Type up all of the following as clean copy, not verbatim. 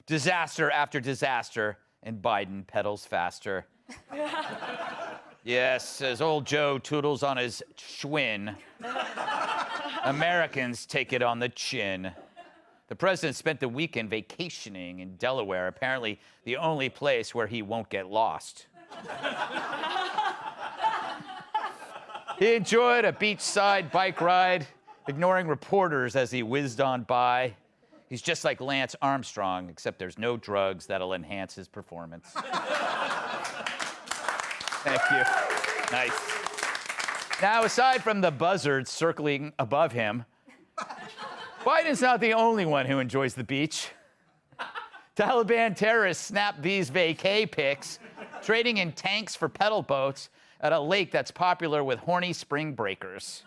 Disaster after disaster, and Biden pedals faster. Yes, as old Joe toodles on his Schwinn, Americans take it on the chin. The president spent the weekend vacationing in Delaware, apparently the only place where he won't get lost. He enjoyed a beachside bike ride, ignoring reporters as he whizzed on by. He's just like Lance Armstrong, except there's no drugs that'll enhance his performance. Thank you. Nice. Now, aside from the buzzards circling above him, Biden's not the only one who enjoys the beach. Taliban terrorists snap these vacay pics, trading in tanks for pedal boats at a lake that's popular with horny spring breakers.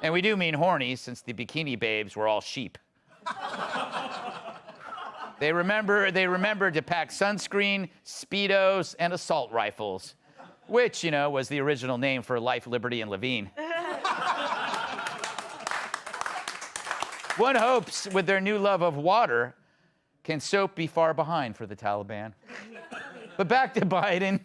And we do mean horny, since the bikini babes were all sheep. They remembered to pack sunscreen, Speedos, and assault rifles, which, you know, was the original name for Life, Liberty, and Levine. One hopes with their new love of water, can soap be far behind for the Taliban? But back to Biden.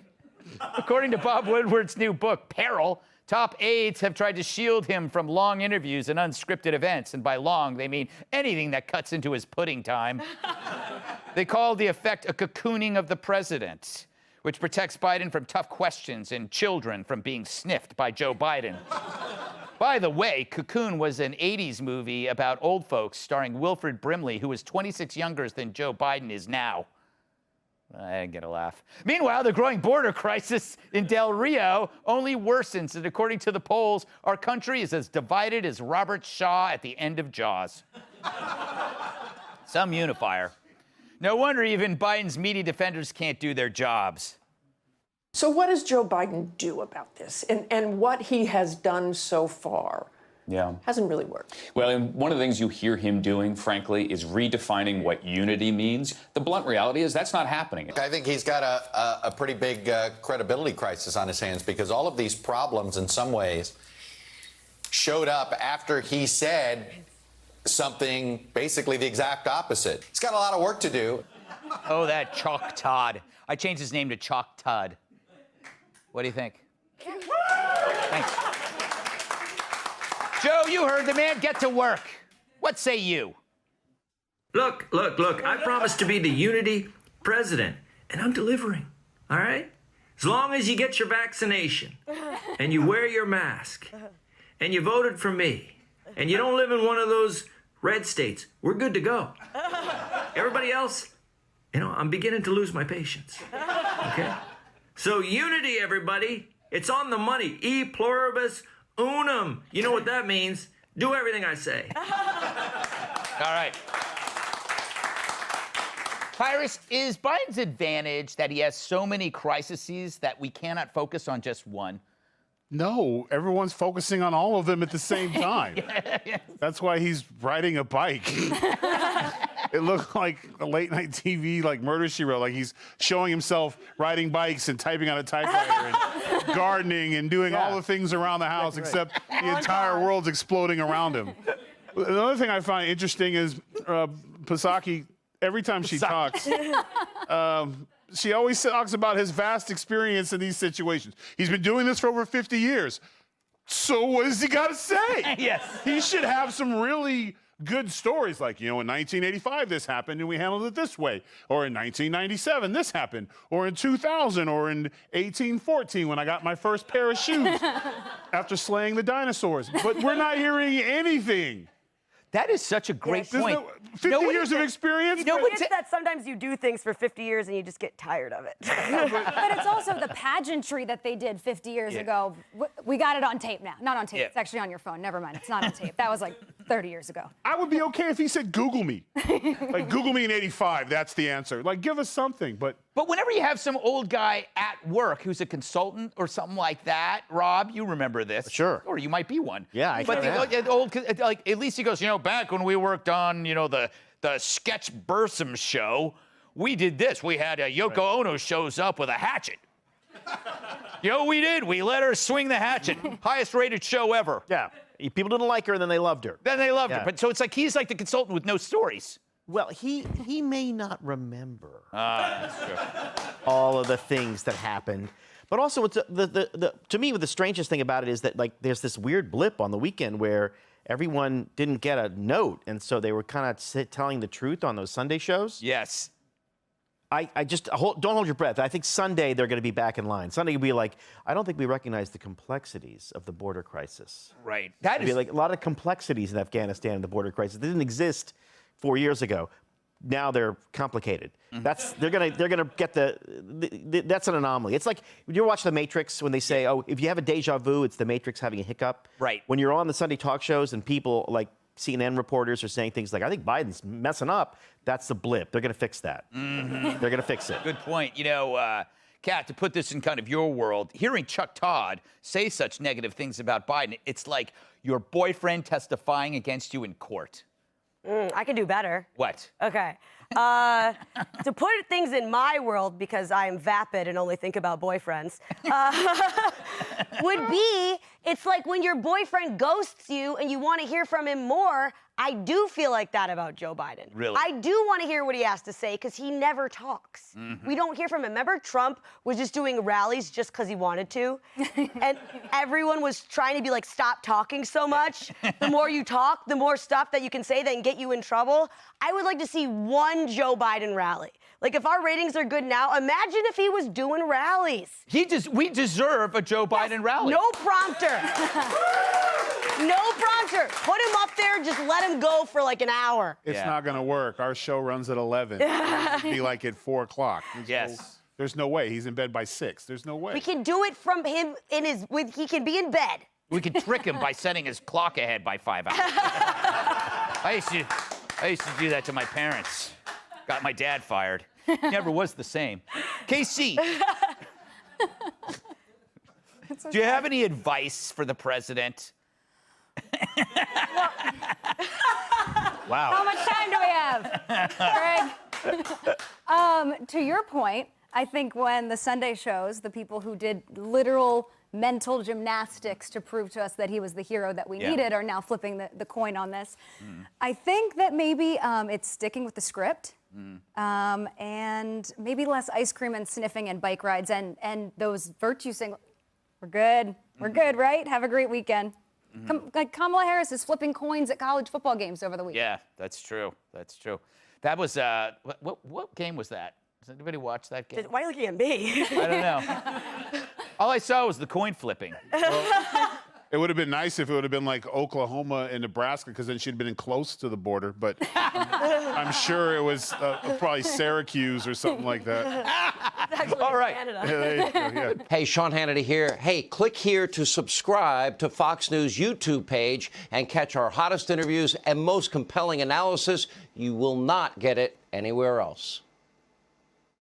According to Bob Woodward's new book, Peril, top aides have tried to shield him from long interviews and unscripted events. And by long, they mean anything that cuts into his pudding time. They call the effect a cocooning of the president, which protects Biden from tough questions and children from being sniffed by Joe Biden. By the way, Cocoon was an 80s movie about old folks starring Wilfred Brimley, who was 26 younger than Joe Biden is now. I didn't get a laugh. Meanwhile, the growing border crisis in Del Rio only worsens, and according to the polls, our country is as divided as Robert Shaw at the end of Jaws. Some unifier. No wonder even Biden's meaty defenders can't do their jobs. So what does Joe Biden do about this? And what he has done so far hasn't really worked. Well, and one of the things you hear him doing, frankly, is redefining what unity means. The blunt reality is that's not happening. I think he's got a pretty big credibility crisis on his hands, because all of these problems, in some ways, showed up after he said something basically the exact opposite. He's got a lot of work to do. Oh, that Chalk Todd. I changed his name to Chalk Todd. What do you think? Thanks. Joe, you heard the man. Get to work. What say you? Look. I promised to be the unity president, and I'm delivering, all right? As long as you get your vaccination, and you wear your mask, and you voted for me, and you don't live in one of those red states, we're good to go. Everybody else, you know, I'm beginning to lose my patience, okay? So unity, everybody. It's on the money. E pluribus unum. You know what that means. Do everything I say. All right. Tyrus, is Biden's advantage that he has so many crises that we cannot focus on just one? No, everyone's focusing on all of them at the same time. That's why he's riding a bike. It looked like a late night TV, like Murder, She Wrote. Like he's showing himself riding bikes and typing on a typewriter and gardening and doing all the things around the house, except the entire world's exploding around him. Another thing I find interesting is Psaki, every time she talks, she always talks about his vast experience in these situations. He's been doing this for over 50 years. So what has he got to say? Yes. He should have some really good stories, like, you know, in 1985 this happened and we handled it this way, or in 1997 this happened, or in 2000, or in 1814 when I got my first pair of shoes after slaying the dinosaurs. But we're not hearing anything. That is such a great point. 50 years of experience? But it's that sometimes you do things for 50 years and you just get tired of it. But it's also the pageantry that they did 50 years ago. We got it on tape now. Not on tape. It's actually on your phone. Never mind. It's not on tape. That was like 30 years ago. I would be okay if he said, Google me. Like, Google me in 85. That's the answer. Like, give us something. But whenever you have some old guy at work who's a consultant or something like that, Rob, you remember this. Sure. Or you might be one. Yeah, I But can. like, at least he goes, you know, back when we worked on, you know, the Sketch Bursum show, we did this. We had Yoko Ono shows up with a hatchet. You know what we did? We let her swing the hatchet. Highest rated show ever. Yeah. People didn't like her, and then they loved her. Then they loved her. But so it's like he's like the consultant with no stories. Well, he may not remember That's true. all of the things that happened. But also, what's to me, the strangest thing about it is that like there's this weird blip on the weekend where everyone didn't get a note, and so they were kind of telling the truth on those Sunday shows. Yes. I just don't hold your breath. I think Sunday they're going to be back in line. Sunday will be like, I don't think we recognize the complexities of the border crisis. Right. There'll be like a lot of complexities in Afghanistan and the border crisis. They didn't exist 4 years ago. Now they're complicated. They're gonna get that's an anomaly. It's like when you watch The Matrix when they say, oh, if you have a deja vu, it's The Matrix having a hiccup. Right. When you're on the Sunday talk shows and people like CNN reporters are saying things like, I think Biden's messing up. That's the blip. They're gonna fix that. They're gonna fix it. Good point. You know, Kat, to put this in kind of your world, hearing Chuck Todd say such negative things about Biden, it's like your boyfriend testifying against you in court. I can do better. What? Okay. To put things in my world, because I am vapid and only think about boyfriends, would be, it's like when your boyfriend ghosts you and you want to hear from him more. I do feel like that about Joe Biden. Really? I do want to hear what he has to say because he never talks. We don't hear from him. Remember, Trump was just doing rallies just because he wanted to? And everyone was trying to be like, stop talking so much. The more you talk, the more stuff that you can say that can get you in trouble. I would like to see one Joe Biden rally. Like, if our ratings are good now, imagine if he was doing rallies. We deserve a Joe Biden rally. No prompter. No prompter. Put him up there, just let him go for like an hour. It's not going to work. Our show runs at 11. It'll be like at 4 o'clock. There's no way. He's in bed by 6. There's no way. We can do it from him he can be in bed. We could trick him by setting his clock ahead by 5 hours. I used to do that to my parents. Got my dad fired. Never was the same. KC, do you have any advice for the president? Wow. How much time do we have, Greg? To your point, I think when the Sunday shows, the people who did literal mental gymnastics to prove to us that he was the hero that we needed are now flipping the coin on this. I think that maybe it's sticking with the script. And maybe less ice cream and sniffing and bike rides and those virtue singles. We're good. We're good, right? Have a great weekend. Like Kamala Harris is flipping coins at college football games over the weekend. Yeah, that's true. That's true. That was what game was that? Does anybody watch that game? Why are you looking at me? I don't know. All I saw was the coin flipping. It would have been nice if it would have been like Oklahoma and Nebraska, because then she'd been close to the border. But I'm sure it was probably Syracuse or something like that. All right. Yeah, there you go, yeah. Hey, Sean Hannity here. Hey, click here to subscribe to Fox News YouTube page and catch our hottest interviews and most compelling analysis. You will not get it anywhere else.